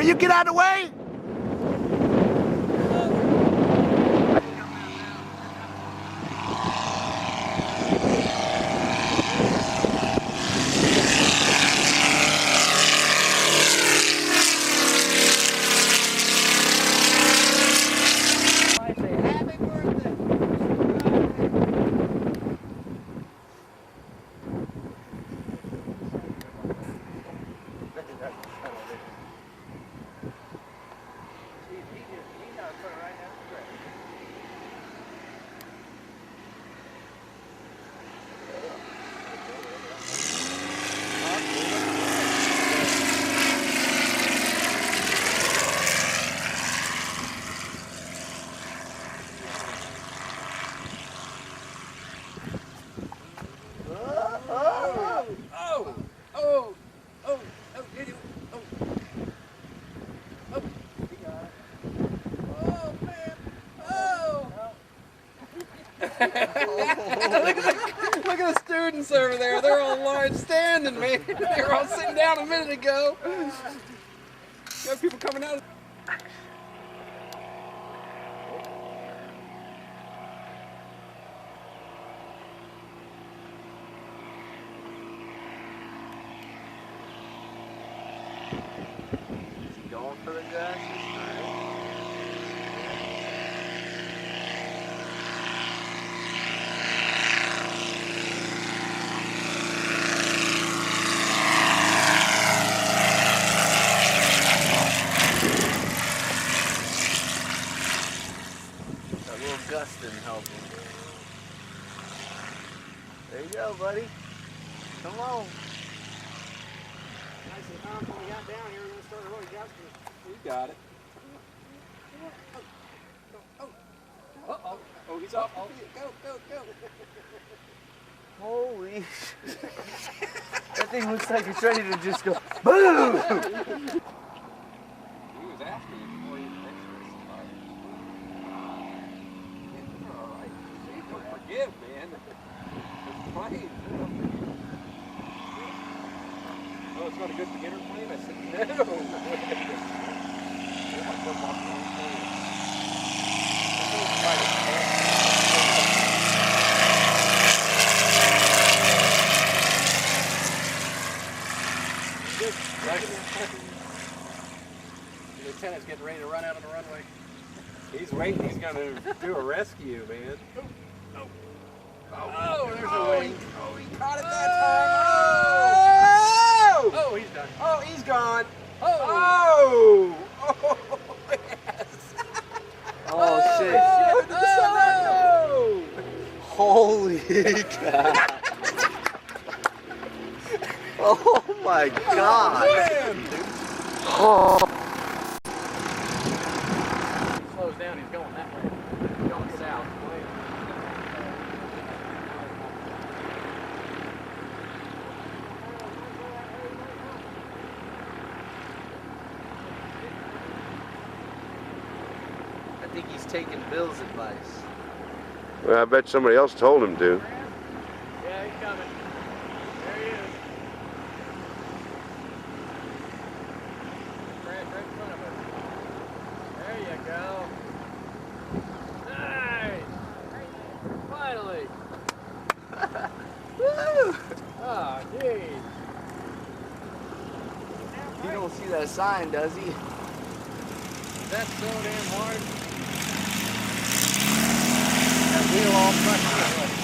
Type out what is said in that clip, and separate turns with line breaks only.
Will you get out of the way?
Look at the students over there. They're all line standing, man. They were all sitting down a minute ago. You got people coming out.
Is he going for the gas this time? Gust didn't help him. There you go, buddy. Come on.
Nice and calm when we got down here. We're going to start really gusting.
You got it. Uh-oh. Oh, he's off. Go, go, go.
Holy shit. That thing looks like it's ready to just go boom!
He was after you before you fixed Don't forgive, man. It's plane. Oh, it's not a good beginner plane? I said, no.
The lieutenant's getting ready to run out on the runway.
He's waiting. He's going to do a rescue, man.
Oh, there's a wing.
Oh, he caught it that time. Oh!
Oh, he's done.
Oh, he's gone.
Oh!
Oh! Oh, yes!
Oh, shit.
Oh!
Holy cow. Oh my god. Oh.
He slows down, he's going that way. He's going south.
I think he's taking Bill's advice.
Well, I bet somebody else told him to.
Yeah, he's coming. There he is. Crash right in front of us. There you go. Nice. Finally.
Woo!
Oh, geez.
He don't see that sign, does he?
That's so damn hard. That wheel all crushed.